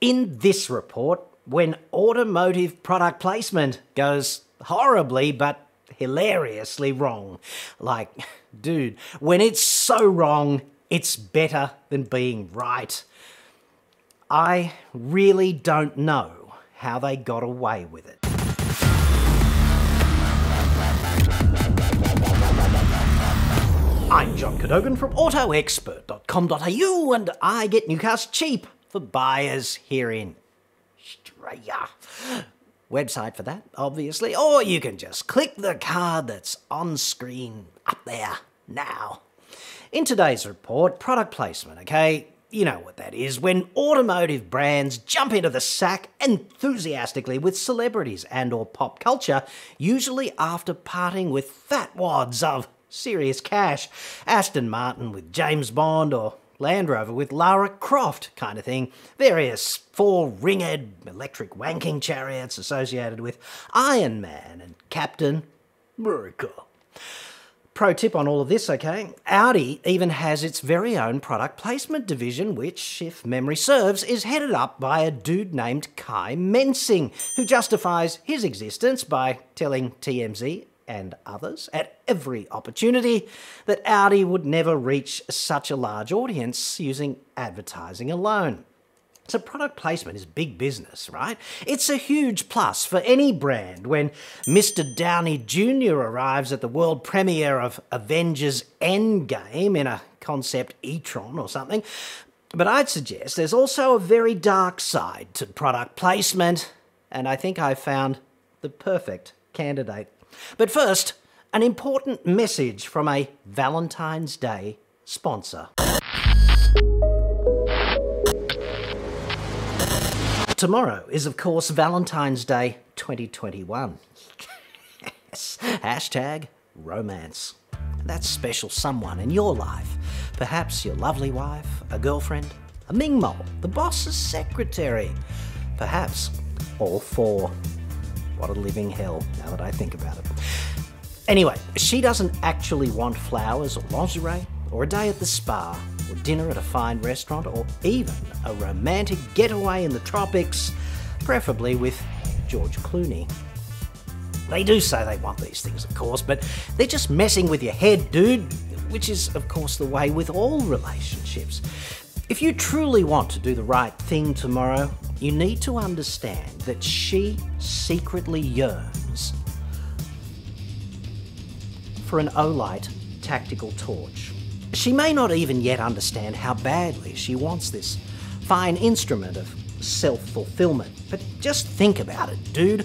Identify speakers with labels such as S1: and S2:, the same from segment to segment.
S1: In this report, when automotive product placement goes horribly but hilariously wrong. Like, dude, when it's so wrong, it's better than being right. I really don't know how they got away with it. I'm John Cadogan from AutoExpert.com.au, and I get new cars cheap for buyers here in Australia. Website for that, obviously, or you can just click the card that's on screen up there now. In today's report, product placement, okay? You know what that is, when automotive brands jump into the sack enthusiastically with celebrities and or pop culture, usually after parting with fat wads of serious cash. Aston Martin with James Bond, or Land Rover with Lara Croft kind of thing. Various four-ringed electric wanking chariots associated with Iron Man and Captain America. Pro tip on all of this, okay? Audi even has its very own product placement division, which, if memory serves, is headed up by a dude named Kai Mensing, who justifies his existence by telling TMZ and others at every opportunity that Audi would never reach such a large audience using advertising alone. So product placement is big business, right? It's a huge plus for any brand when Mr Downey Junior arrives at the world premiere of Avengers Endgame in a concept e-Tron or something. But I'd suggest there's also a very dark side to product placement, and I think I've found the perfect candidate. But first, an important message from a Valentine's Day sponsor. Tomorrow is, of course, Valentine's Day 2021. Yes. Hashtag romance. That special someone in your life. Perhaps your lovely wife, a girlfriend, a Ming Mole, the boss's secretary. Perhaps all four. What a living hell, now that I think about it. Anyway, she doesn't actually want flowers or lingerie, or a day at the spa, or dinner at a fine restaurant, or even a romantic getaway in the tropics, preferably with George Clooney. They do say they want these things, of course, but they're just messing with your head, dude, which is, of course, the way with all relationships. If you truly want to do the right thing tomorrow, you need to understand that she secretly yearns for an Olight tactical torch. She may not even yet understand how badly she wants this fine instrument of self-fulfillment, but just think about it, dude.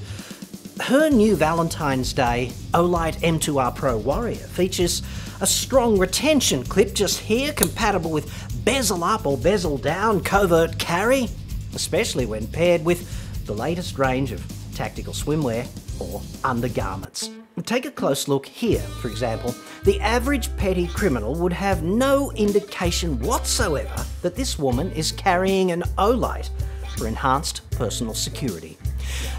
S1: Her new Valentine's Day Olight M2R Pro Warrior features a strong retention clip just here, compatible with bezel up or bezel down covert carry, especially when paired with the latest range of tactical swimwear or undergarments. Take a close look here, for example. The average petty criminal would have no indication whatsoever that this woman is carrying an Olight for enhanced personal security.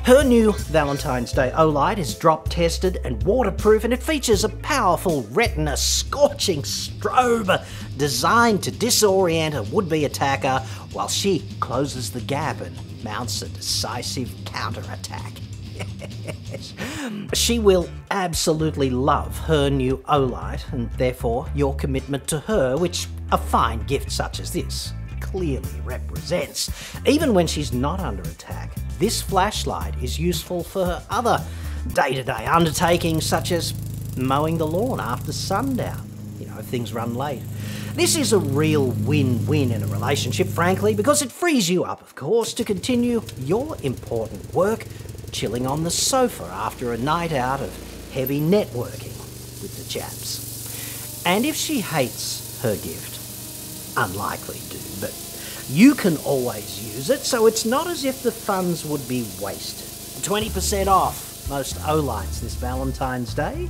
S1: Her new Valentine's Day Olight is drop tested and waterproof, and it features a powerful retina scorching strobe designed to disorient a would-be attacker while she closes the gap and mounts a decisive counterattack. Yes. She will absolutely love her new Olight, and therefore your commitment to her, which a fine gift such as this clearly represents. Even when she's not under attack, this flashlight is useful for her other day-to-day undertakings, such as mowing the lawn after sundown, if things run late. This is a real win-win in a relationship, frankly, because it frees you up, of course, to continue your important work, chilling on the sofa after a night out of heavy networking with the chaps. And if she hates her gift, unlikely to, but you can always use it, so it's not as if the funds would be wasted. 20% off most Olights this Valentine's Day.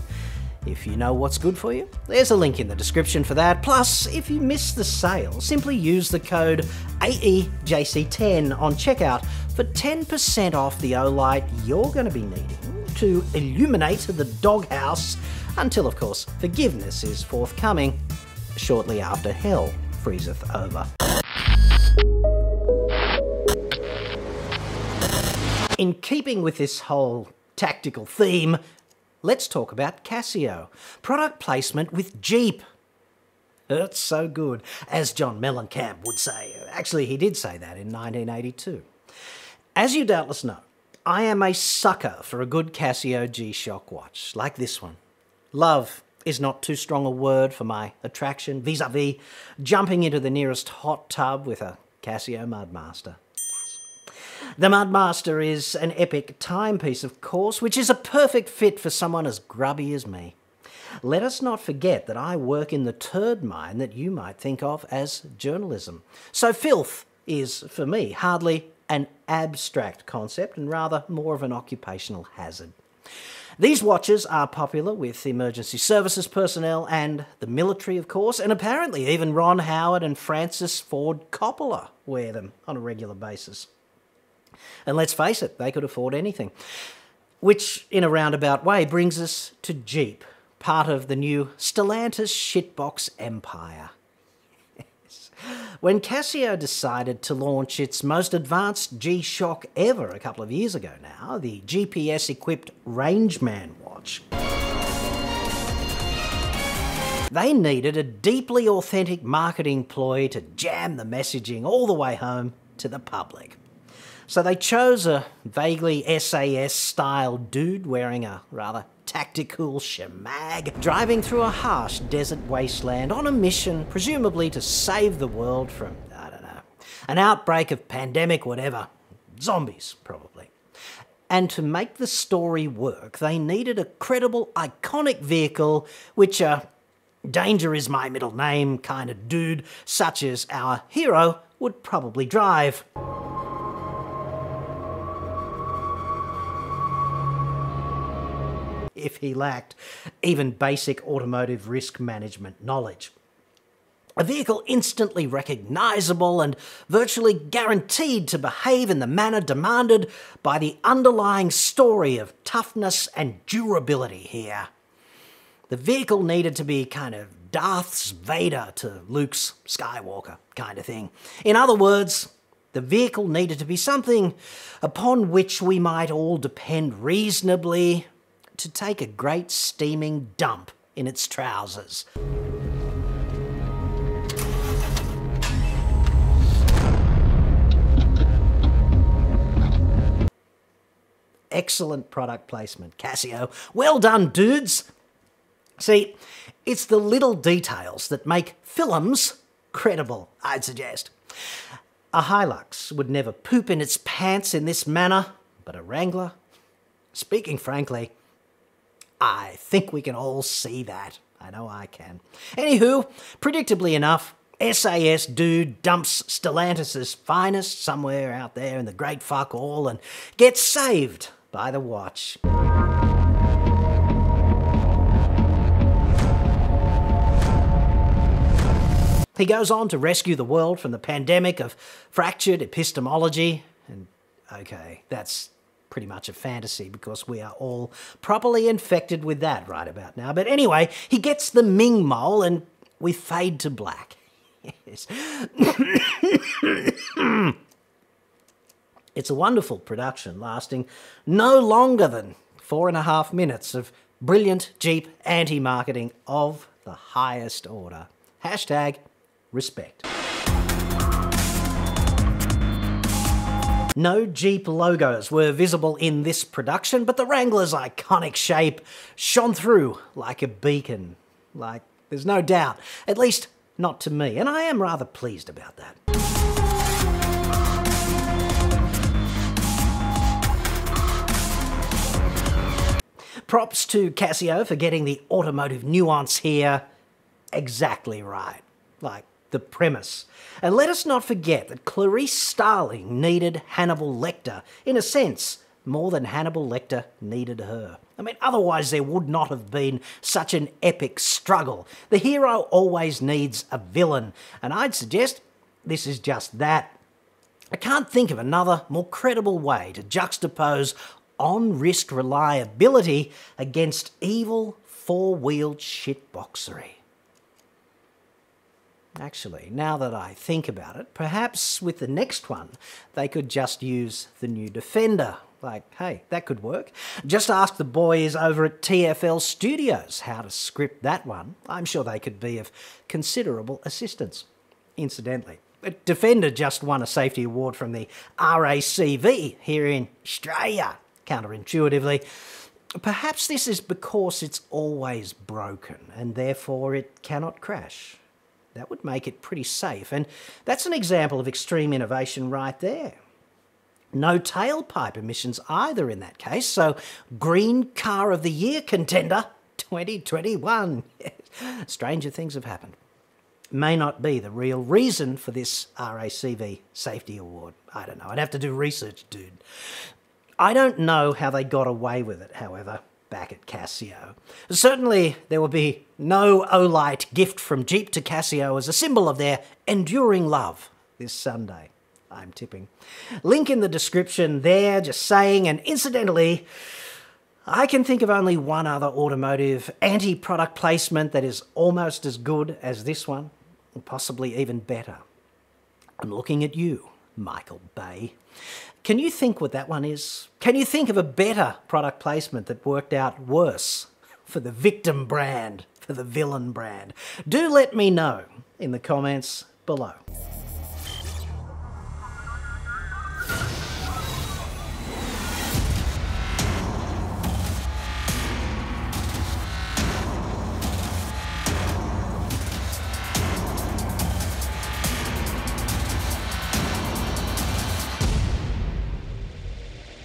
S1: If you know what's good for you, there's a link in the description for that. Plus, if you miss the sale, simply use the code AEJC10 on checkout for 10% off the Olight you're going to be needing to illuminate the doghouse until, of course, forgiveness is forthcoming shortly after hell freezeth over. In keeping with this whole tactical theme, let's talk about Casio. Product placement with Jeep. It's so good, as John Mellencamp would say. Actually, he did say that in 1982. As you doubtless know, I am a sucker for a good Casio G-Shock watch, like this one. Love is not too strong a word for my attraction vis-a-vis jumping into the nearest hot tub with a Casio Mudmaster. The Mudmaster is an epic timepiece, of course, which is a perfect fit for someone as grubby as me. Let us not forget that I work in the turd mine that you might think of as journalism. So filth is, for me, hardly an abstract concept and rather more of an occupational hazard. These watches are popular with emergency services personnel and the military, of course, and apparently even Ron Howard and Francis Ford Coppola wear them on a regular basis. And let's face it, they could afford anything. Which, in a roundabout way, brings us to Jeep, part of the new Stellantis shitbox empire. When Casio decided to launch its most advanced G-Shock ever a couple of years ago now, the GPS-equipped Rangeman watch, they needed a deeply authentic marketing ploy to jam the messaging all the way home to the public. So they chose a vaguely SAS-style dude wearing a rather tactical shemag, driving through a harsh desert wasteland on a mission, presumably to save the world from, I don't know, an outbreak of pandemic whatever. Zombies, probably. And to make the story work, they needed a credible, iconic vehicle which a danger is my middle name kind of dude, such as our hero, would probably drive. If he lacked even basic automotive risk management knowledge. A vehicle instantly recognisable and virtually guaranteed to behave in the manner demanded by the underlying story of toughness and durability here. The vehicle needed to be kind of Darth's Vader to Luke's Skywalker kind of thing. In other words, the vehicle needed to be something upon which we might all depend reasonably to take a great steaming dump in its trousers. Excellent product placement, Casio. Well done, dudes. See, it's the little details that make films credible, I'd suggest. A Hilux would never poop in its pants in this manner, but a Wrangler? Speaking frankly, I think we can all see that. I know I can. Anywho, predictably enough, SAS dude dumps Stellantis' finest somewhere out there in the great fuck all and gets saved by the watch. He goes on to rescue the world from the pandemic of fractured epistemology, and okay, that's pretty much a fantasy because we are all properly infected with that right about now. But anyway, he gets the Ming mole and we fade to black. Yes. It's a wonderful production lasting no longer than 4.5 minutes of brilliant Jeep anti-marketing of the highest order. Hashtag respect. No Jeep logos were visible in this production, but the Wrangler's iconic shape shone through like a beacon. Like, there's no doubt, at least not to me, and I am rather pleased about that. Props to Casio for getting the automotive nuance here exactly right. Like, the premise. And let us not forget that Clarice Starling needed Hannibal Lecter, in a sense, more than Hannibal Lecter needed her. I mean, otherwise there would not have been such an epic struggle. The hero always needs a villain, and I'd suggest this is just that. I can't think of another more credible way to juxtapose on-risk reliability against evil four-wheeled shitboxery. Actually, now that I think about it, perhaps with the next one, they could just use the new Defender, Like, hey, that could work. Just ask the boys over at TFL Studios how to script that one. I'm sure they could be of considerable assistance. Incidentally, Defender just won a safety award from the RACV here in Australia, counterintuitively. Perhaps this is because it's always broken and therefore it cannot crash. That would make it pretty safe, and that's an example of extreme innovation right there. No tailpipe emissions either in that case, so Green Car of the Year contender 2021. Stranger things have happened. May not be the real reason for this RACV safety award. I don't know. I'd have to do research, dude. I don't know how they got away with it, however, back at Casio. Certainly there will be no Olight gift from Jeep to Casio as a symbol of their enduring love this Sunday, I'm tipping. Link in the description there, just saying, and incidentally, I can think of only one other automotive anti-product placement that is almost as good as this one, and possibly even better. I'm looking at you, Michael Bay. Can you think what that one is? Can you think of a better product placement that worked out worse for the victim brand, for the villain brand? Do let me know in the comments below.